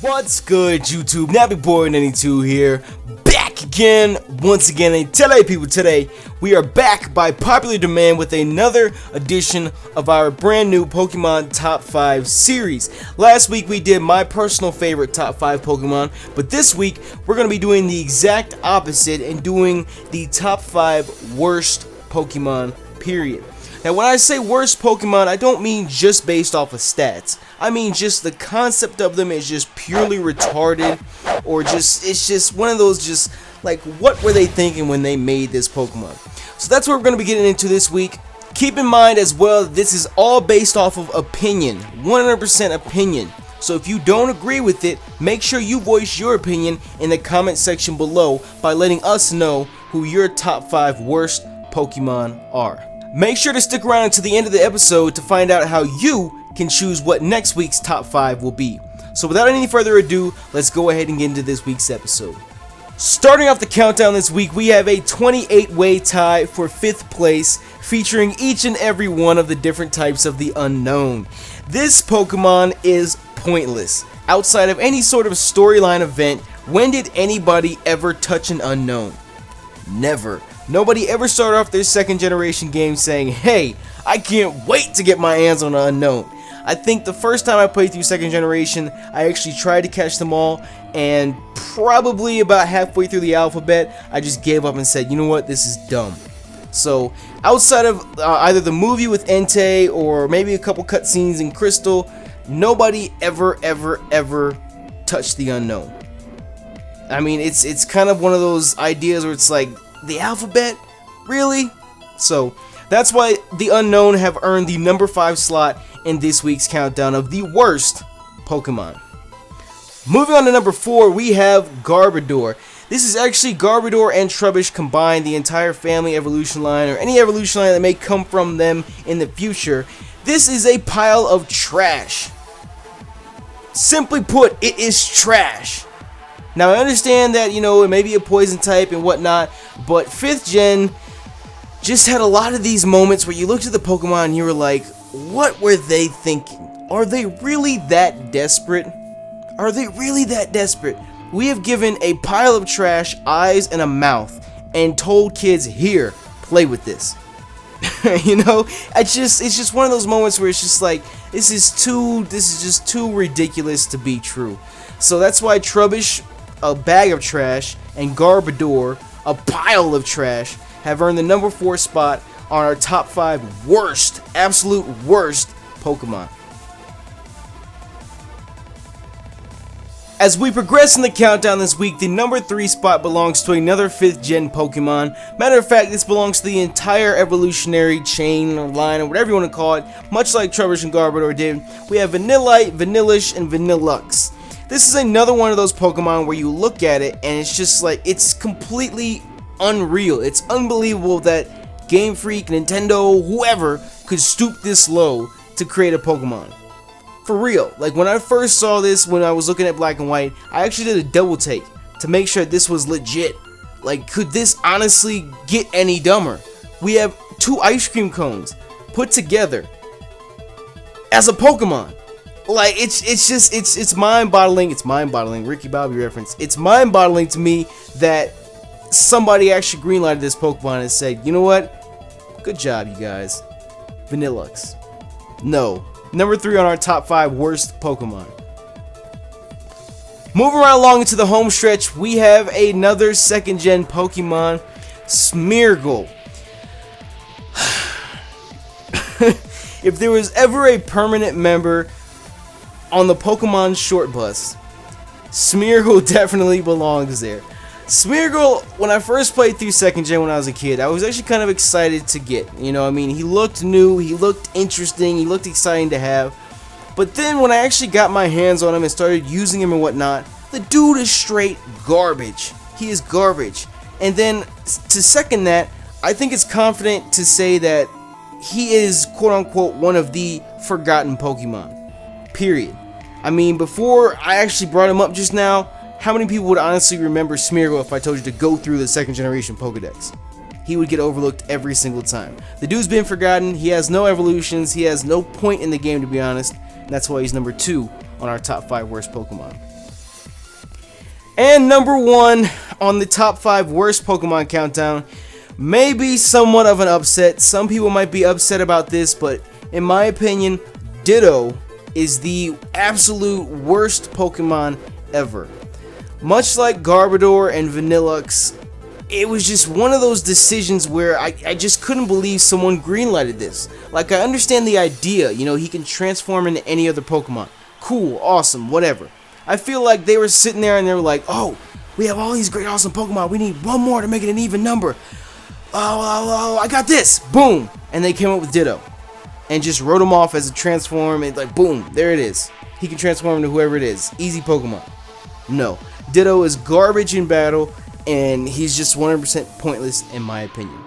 What's good, YouTube? Nappy Boy 92 here, back again, once again. And today, people, today we are back by popular demand with another edition of our brand new Pokemon Top 5 series. Last week we did my personal favorite Top 5 Pokemon, but this week we're going to be doing the exact opposite and doing the Top 5 worst Pokemon, period. Now, when I say worst Pokemon, I don't mean just based off of stats. I mean just the concept of them is just purely retarded, or it's just one of those just like, what were they thinking when they made this Pokemon? So that's what we're going to be getting into this week. Keep in mind as well, this is all based off of opinion, 100% opinion. So if you don't agree with it, make sure you voice your opinion in the comment section below by letting us know who your top 5 worst Pokemon are. Make sure to stick around until the end of the episode to find out how you can choose what next week's top 5 will be. So without any further ado, let's go ahead and get into this week's episode. Starting off the countdown this week, we have a 28-way tie for 5th place, featuring each and every one of the different types of the unknown. This Pokemon is pointless. Outside of any sort of storyline event, when did anybody ever touch an unknown? Never. Nobody ever started off their second generation game saying, hey, I can't wait to get my hands on an unknown. I think the first time I played through second generation, I actually tried to catch them all, and probably about halfway through the alphabet, I just gave up and said, you know what, this is dumb. So, outside of either the movie with Entei or maybe a couple cutscenes in Crystal, nobody ever touched the unknown. I mean, it's kind of one of those ideas where it's like, the alphabet? Really? So, that's why the unknown have earned the number 5 slot in this week's countdown of the worst Pokemon. Moving on to number 4, we have Garbodor. This is actually Garbodor and Trubbish combined, the entire family evolution line, or any evolution line that may come from them in the future. This is a pile of trash. Simply put, it is trash. Now, I understand that, you know, it may be a poison type and whatnot, but 5th gen just had a lot of these moments where you looked at the Pokemon and you were like, what were they thinking? Are they really that desperate? Are they really that desperate? We have given a pile of trash eyes and a mouth and told kids, here, play with this. You know, it's just one of those moments where it's just like, this is just too ridiculous to be true. So that's why Trubbish, a bag of trash, and Garbodor, a pile of trash, have earned the number 4 spot on our top 5 worst, absolute worst Pokemon. As we progress in the countdown this week, the number 3 spot belongs to another 5th gen Pokemon. Matter of fact, this belongs to the entire evolutionary chain or line or whatever you want to call it, much like Trubbish and Garbodor did. We have Vanillite, Vanillish, and Vanillux. This is another one of those Pokemon where you look at it and it's just like, it's completely unreal. It's unbelievable that Game Freak, Nintendo, whoever could stoop this low to create a Pokemon. For real. Like, when I first saw this, when I was looking at Black and White, I actually did a double take to make sure this was legit. Like, could this honestly get any dumber? We have 2 ice cream cones put together as a Pokemon. Like, it's mind-boggling. It's mind-boggling. Ricky Bobby reference. It's mind-boggling to me that somebody actually greenlighted this Pokemon and said, you know what? Good job, you guys. Vanillux. No. Number 3 on our top 5 worst Pokemon. Moving right along into the home stretch, we have another 2nd gen Pokemon, Smeargle. If there was ever a permanent member on the Pokemon short bus, Smeargle definitely belongs there. Smeargle, when I first played through 2nd gen when I was a kid, I was actually kind of excited to get. You know, I mean, he looked new, he looked interesting, he looked exciting to have. But then when I actually got my hands on him and started using him and whatnot, the dude is straight garbage. He is garbage. And then, to second that, I think it's confident to say that he is, quote-unquote, one of the forgotten Pokemon. Period. I mean, before I actually brought him up just now, how many people would honestly remember Smeargle if I told you to go through the 2nd generation Pokedex? He would get overlooked every single time. The dude's been forgotten, he has no evolutions, he has no point in the game, to be honest, and that's why he's number 2 on our top 5 worst Pokemon. And number 1 on the top 5 worst Pokemon countdown may be somewhat of an upset. Some people might be upset about this, but in my opinion, Ditto is the absolute worst Pokemon ever. Much like Garbodor and Vanillux, it was just one of those decisions where I just couldn't believe someone greenlighted this. Like, I understand the idea, you know, he can transform into any other Pokemon. Cool, awesome, whatever. I feel like they were sitting there and they were like, oh, we have all these great awesome Pokemon, we need one more to make it an even number. Oh, I got this, boom. And they came up with Ditto and just wrote him off as a transform, and like, boom, there it is. He can transform into whoever it is, easy Pokemon. No, Ditto is garbage in battle, and he's just 100% pointless in my opinion.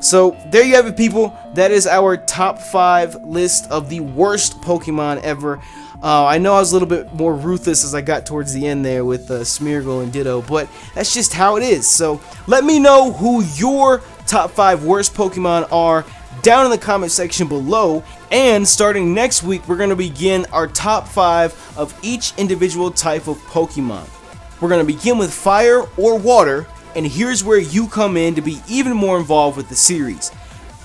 So there you have it, people. That is our top 5 list of the worst Pokemon ever. I know I was a little bit more ruthless as I got towards the end there with Smeargle and Ditto, but that's just how it is. So let me know who your top 5 worst Pokemon are down in the comment section below. And starting next week, we're going to begin our top 5 of each individual type of Pokemon. We're going to begin with fire or water, and here's where you come in to be even more involved with the series.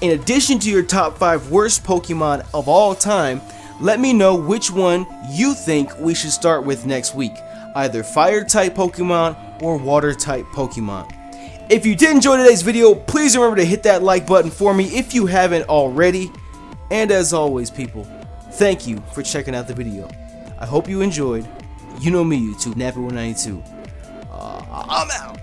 In addition to your top 5 worst Pokemon of all time, let me know which one you think we should start with next week, either fire type Pokemon or water type Pokemon. If you did enjoy today's video, please remember to hit that like button for me if you haven't already. And as always, people, thank you for checking out the video. I hope you enjoyed. You know me, YouTube, Nappy192. I'm out.